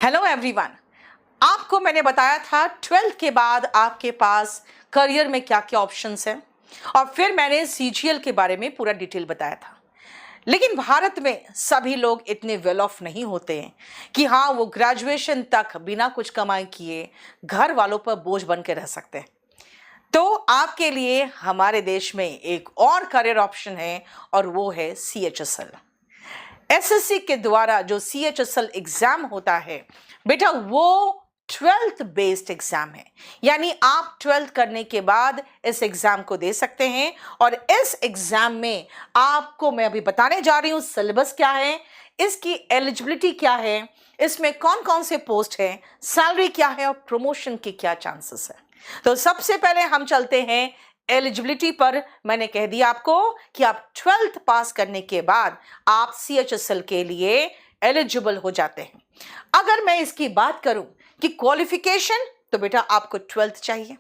Hello everyone. आपको मैंने बताया था 12th के बाद आपके पास करियर में क्या क्या ऑप्शंस हैं और फिर मैंने सीजीएल के बारे में पूरा डिटेल बताया था। लेकिन भारत में सभी लोग इतने वेल ऑफ नहीं होते हैं कि हाँ वो ग्रेजुएशन तक बिना कुछ कमाई किए घर वालों पर बोझ बन के रह सकते हैं। तो आपके लिए हमारे देश में एक और करियर ऑप्शन है और वो है सीएचएसएल। एसएससी के द्वारा जो सीएचएसएल एग्जाम होता है बेटा वो 12th बेस्ड एग्जाम है, यानी आप 12th करने के बाद इस एग्जाम को दे सकते हैं। और इस एग्जाम में आपको मैं अभी बताने जा रही हूं सिलेबस क्या है, इसकी एलिजिबिलिटी क्या है, इसमें कौन कौन से पोस्ट है, सैलरी क्या है और प्रमोशन के क्या चांसेस है। तो सबसे पहले हम चलते हैं एलिजिबिलिटी पर। मैंने कह दिया आपको कि आप 12th पास करने के बाद आप सीएचएसएल के लिए एलिजिबल हो जाते हैं। अगर मैं इसकी बात करूं कि क्वालिफिकेशन, तो बेटा आपको 12th चाहिए।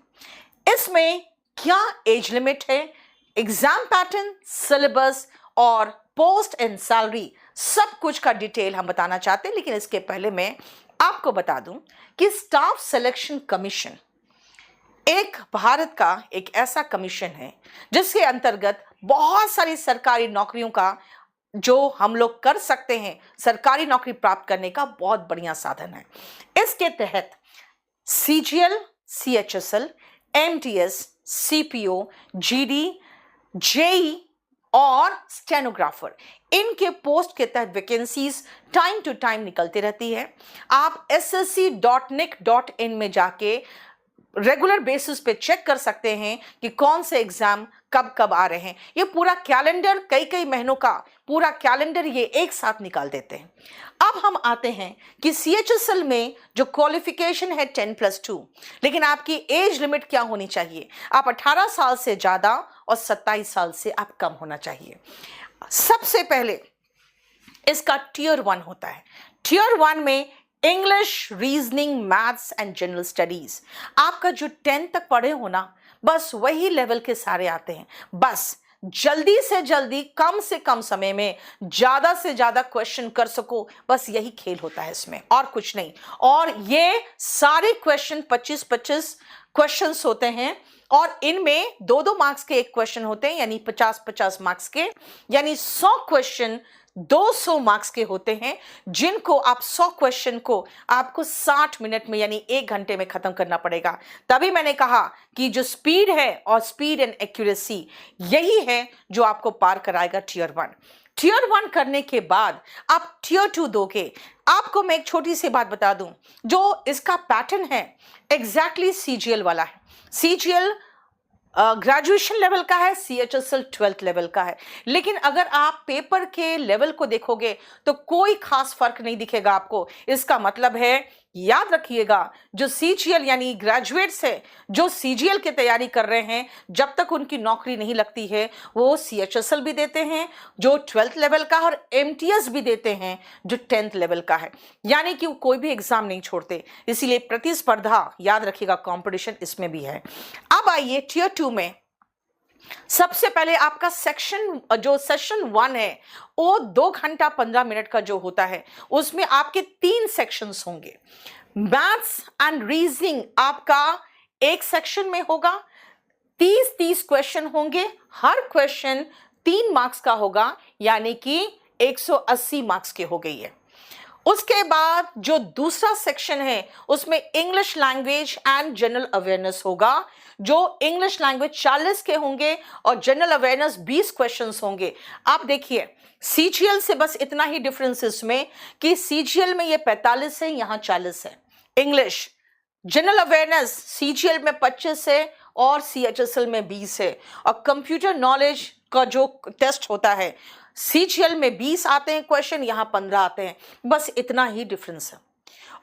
इसमें क्या एज लिमिट है, एग्जाम पैटर्न, सिलेबस और पोस्ट एंड सैलरी, सब कुछ का डिटेल हम बताना चाहते हैं। लेकिन इसके पहले मैं आपको बता दूं कि स्टाफ सिलेक्शन कमीशन एक भारत का एक ऐसा कमीशन है जिसके अंतर्गत बहुत सारी सरकारी नौकरियों का जो हम लोग कर सकते हैं, सरकारी नौकरी प्राप्त करने का बहुत बढ़िया साधन है। इसके तहत CGL, CHSL, MTS, CPO, GD, JE और स्टेनोग्राफर, इनके पोस्ट के तहत वैकेंसीज टाइम टू टाइम निकलती रहती है। आप ssc.nic.in में जाके रेगुलर बेसिस पे चेक कर सकते हैं कि कौन से एग्जाम कब कब आ रहे हैं। ये पूरा कैलेंडर, कई कई महीनों का पूरा कैलेंडर ये एक साथ निकाल देते हैं। अब हम आते हैं कि सीएचएसएल में जो क्वालिफिकेशन है 10+2, लेकिन आपकी एज लिमिट क्या होनी चाहिए? आप 18 साल से ज्यादा और 27 साल से आप कम होना चाहिए। सबसे पहले इसका टियर 1 होता है। टियर 1 में English, reasoning, maths and general studies, आपका जो 10th तक पढ़े हो ना, बस वही लेवल के सारे आते हैं। बस जल्दी से जल्दी, कम से कम समय में ज्यादा से ज्यादा क्वेश्चन कर सको, बस यही खेल होता है इसमें, और कुछ नहीं। और ये सारे क्वेश्चन 25-25 क्वेश्चंस होते हैं और इनमें 2-2 मार्क्स के एक क्वेश्चन होते हैं, यानी 50-50 मार्क्स के, यानी 100 क्वेश्चन 200 मार्क्स के होते हैं, जिनको आप 100 क्वेश्चन को आपको 60 मिनट में यानी 1 घंटे में खत्म करना पड़ेगा। तभी मैंने कहा कि जो स्पीड है और स्पीड एंड एक्यूरेसी, यही है जो आपको पार कराएगा टियर 1। टियर 1 करने के बाद आप टियर 2 दोगे। आपको मैं एक छोटी सी बात बता दूं, जो इसका पैटर्न है एग्जैक्टली सीजीएल वाला है। सीजीएल ग्रेजुएशन लेवल का है, सीएचएसएल 12th लेवल का है। लेकिन अगर आप पेपर के लेवल को देखोगे तो कोई खास फर्क नहीं दिखेगा आपको। इसका मतलब है, याद रखिएगा, जो सीजीएल यानी ग्रेजुएट्स है, जो सीजीएल की तैयारी कर रहे हैं, जब तक उनकी नौकरी नहीं लगती है वो सीएचएसएल भी देते हैं जो 12th लेवल का, और एमटीएस भी देते हैं जो 10th लेवल का है। यानी कि वो कोई भी एग्जाम नहीं छोड़ते, इसीलिए प्रतिस्पर्धा, याद रखिएगा, कंपटीशन इसमें भी है। अब आइए टियर 2 में। सबसे पहले आपका सेशन 1 है वो 2 घंटा 15 मिनट का जो होता है, उसमें आपके 3 सेक्शंस होंगे। मैथ्स एंड रीजनिंग आपका एक सेक्शन में होगा, 30-30 क्वेश्चन होंगे, हर क्वेश्चन 3 मार्क्स का होगा, यानी कि 180 मार्क्स के हो गई है। उसके बाद जो दूसरा सेक्शन है उसमें English language and general awareness होगा, जो इंग्लिश लैंग्वेज 40 के होंगे और जनरल अवेयरनेस 20 क्वेश्चंस होंगे। आप देखिए सीजीएल से बस इतना ही डिफरेंस इसमें कि सीजीएल में ये 45 है, यहाँ 40 है। इंग्लिश जनरल अवेयरनेस सीजीएल में 25 है और सीएचएसएल में 20 है। और कंप्यूटर नॉलेज का जो टेस्ट होता है, सीजीएल में 20 आते हैं क्वेश्चन, यहां 15 आते हैं, बस इतना ही डिफरेंस है।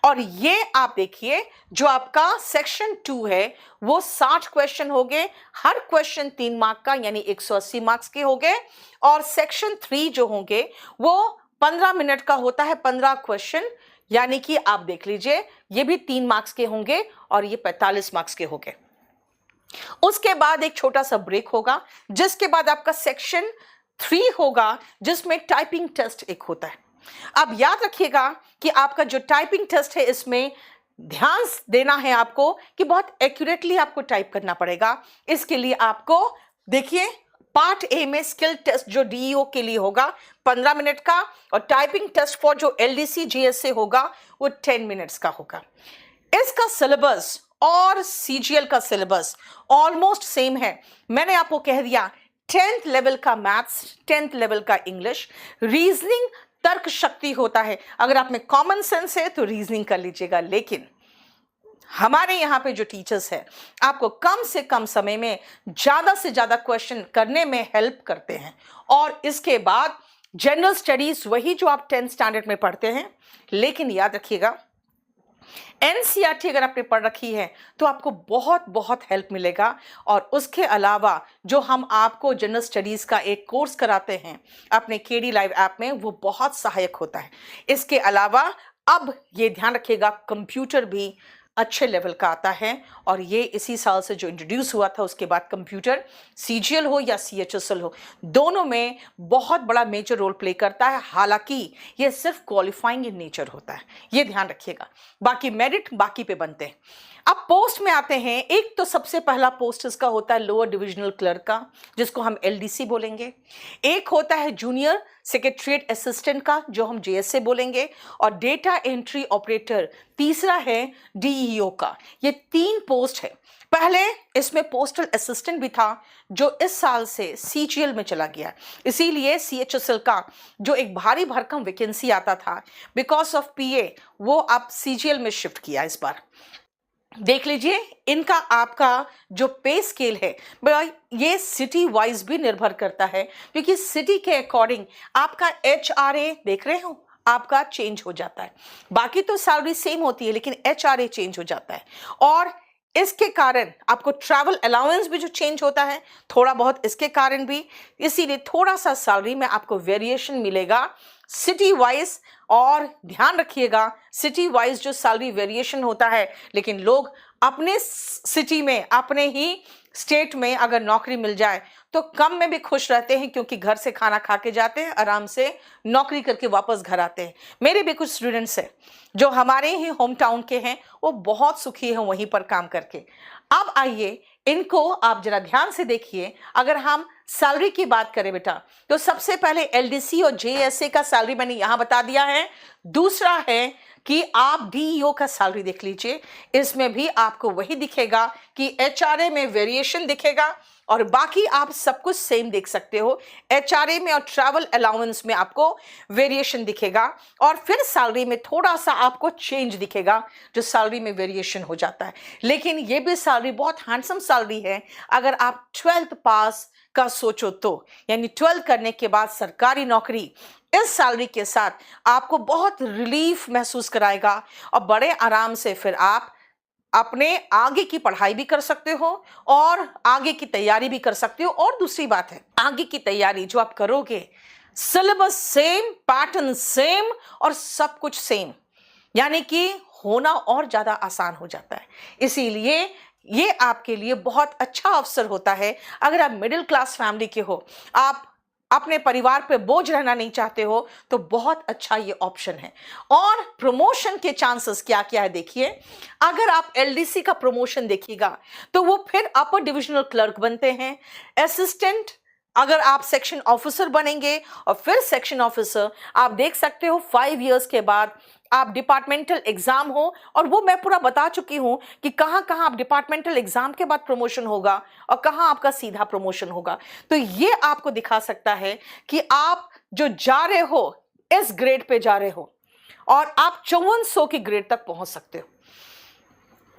और ये आप देखिए, जो आपका सेक्शन 2 है वो 60 क्वेश्चन हो गए, हर क्वेश्चन 3 मार्क का, यानी 180 मार्क्स के हो गए। और सेक्शन 3 जो होंगे वो 15 मिनट का होता है, 15 क्वेश्चन, यानी कि आप देख लीजिए ये भी 3 मार्क्स के होंगे और ये 45 मार्क्स के हो गए। उसके बाद एक छोटा सा ब्रेक होगा, जिसके बाद आपका सेक्शन 3 होगा, जिसमें टाइपिंग टेस्ट एक होता है। अब याद रखिएगा कि आपका जो टाइपिंग टेस्ट है इसमें ध्यान देना है आपको कि बहुत एक्यूरेटली आपको टाइप करना पड़ेगा। इसके लिए आपको देखिए पार्ट ए में स्किल टेस्ट जो डीईओ के लिए होगा 15 मिनट का, और टाइपिंग टेस्ट फॉर जो एलडीसी जीएसए होगा वो 10 मिनट्स का होगा। इसका सिलेबस और सीजीएल का सिलेबस ऑलमोस्ट सेम है। मैंने आपको कह दिया 10th लेवल का मैथ्स, 10th लेवल का इंग्लिश, रीजनिंग तर्क शक्ति होता है। अगर आप में कॉमन सेंस है तो रीजनिंग कर लीजिएगा, लेकिन हमारे यहाँ पे जो टीचर्स हैं आपको कम से कम समय में ज़्यादा से ज़्यादा क्वेश्चन करने में हेल्प करते हैं। और इसके बाद जनरल स्टडीज वही जो आप 10th स्टैंडर्ड में पढ़ते हैं, लेकिन याद रखिएगा एनसीईआरटी अगर आपने पढ़ रखी है तो आपको बहुत बहुत हेल्प मिलेगा। और उसके अलावा जो हम आपको जनरल स्टडीज़ का एक कोर्स कराते हैं अपने केडी लाइव ऐप में, वो बहुत सहायक होता है। इसके अलावा अब ये ध्यान रखिएगा कंप्यूटर भी अच्छे लेवल का आता है, और ये इसी साल से जो इंट्रोड्यूस हुआ था उसके बाद कंप्यूटर सीजीएल हो या सीएचएसएल हो, दोनों में बहुत बड़ा मेजर रोल प्ले करता है। हालांकि ये सिर्फ क्वालिफाइंग इन नेचर होता है, ये ध्यान रखिएगा। बाकी मेरिट बाकी पे बनते हैं। अब पोस्ट में आते हैं। एक तो सबसे पहला पोस्ट इसका होता है लोअर डिविजनल क्लर्क का, जिसको हम एलडीसी बोलेंगे। एक होता है जूनियर सेक्रेटरीट असिस्टेंट का, जो हम जेएसए बोलेंगे। और डेटा एंट्री ऑपरेटर तीसरा है डीईओ का। ये 3 पोस्ट है। पहले इसमें पोस्टल असिस्टेंट भी था जो इस साल से सीजीएल में चला गया, इसीलिए सीएचएसएल का जो एक भारी भरकम वैकेंसी आता था बिकॉज ऑफ पीए, वो अब सीजीएल में शिफ्ट किया इस बार। देख लीजिए इनका आपका जो पे स्केल है ये सिटी वाइज भी निर्भर करता है, क्योंकि सिटी के अकॉर्डिंग आपका एचआरए देख रहे हो आपका चेंज हो जाता है। बाकी तो सैलरी सेम होती है, लेकिन एचआरए चेंज हो जाता है। और इसके कारण आपको ट्रैवल अलाउंस भी जो चेंज होता है थोड़ा बहुत, इसके कारण भी, इसीलिए थोड़ा सा सैलरी में आपको वेरिएशन मिलेगा सिटी वाइज। और ध्यान रखिएगा सिटी वाइज जो सैलरी वेरिएशन होता है, लेकिन लोग अपने सिटी में अपने ही स्टेट में अगर नौकरी मिल जाए तो कम में भी खुश रहते हैं, क्योंकि घर से खाना खा के जाते हैं, आराम से नौकरी करके वापस घर आते हैं। मेरे भी कुछ स्टूडेंट्स हैं जो हमारे ही होम टाउन के हैं, वो बहुत सुखी हैं वहीं पर काम करके। अब आइए इनको आप जरा ध्यान से देखिए। अगर हम सैलरी की बात करें बेटा, तो सबसे पहले एलडीसी और जेएसए का सैलरी मैंने यहां बता दिया है। दूसरा है कि आप डीईओ का सैलरी देख लीजिए, इसमें भी आपको वही दिखेगा कि एचआरए में वेरिएशन दिखेगा, और बाकी आप सब कुछ सेम देख सकते हो। एचआरए में और ट्रैवल अलाउंस में आपको वेरिएशन दिखेगा, और फिर सैलरी में थोड़ा सा आपको चेंज दिखेगा जो सैलरी में वेरिएशन हो जाता है। लेकिन ये भी सैलरी बहुत हैंडसम सैलरी है अगर आप 12th पास का सोचो तो, यानी 12th करने के बाद सरकारी नौकरी इस सैलरी के साथ आपको बहुत रिलीफ महसूस कराएगा, और बड़े आराम से फिर आप अपने आगे की पढ़ाई भी कर सकते हो और आगे की तैयारी भी कर सकते हो। और दूसरी बात है, आगे की तैयारी जो आप करोगे सिलेबस सेम, पैटर्न सेम और सब कुछ सेम, यानी कि होना और ज़्यादा आसान हो जाता है। इसीलिए ये आपके लिए बहुत अच्छा अवसर होता है। अगर आप मिडिल क्लास फैमिली के हो, आप अपने परिवार पे बोझ रहना नहीं चाहते हो, तो बहुत अच्छा ये ऑप्शन है। और प्रमोशन के चांसेस क्या क्या है देखिए। अगर आप एलडीसी का प्रमोशन देखिएगा तो वो फिर अपर डिविजनल क्लर्क बनते हैं, असिस्टेंट अगर आप सेक्शन ऑफिसर बनेंगे, और फिर सेक्शन ऑफिसर आप देख सकते हो 5 इयर्स के बाद आप डिपार्टमेंटल एग्जाम हो, और वो मैं पूरा बता चुकी हूं कि कहां कहां आप डिपार्टमेंटल एग्जाम के बाद प्रमोशन होगा और कहां आपका सीधा प्रमोशन होगा। तो ये आपको दिखा सकता है कि आप जो जा रहे हो इस ग्रेड पे जा रहे हो, और आप 5400 की ग्रेड तक पहुंच सकते हो।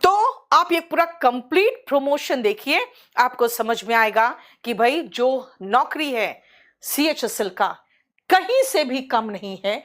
तो आप ये पूरा कंप्लीट प्रमोशन देखिए, आपको समझ में आएगा कि भाई जो नौकरी है सीएचएसएल का कहीं से भी कम नहीं है,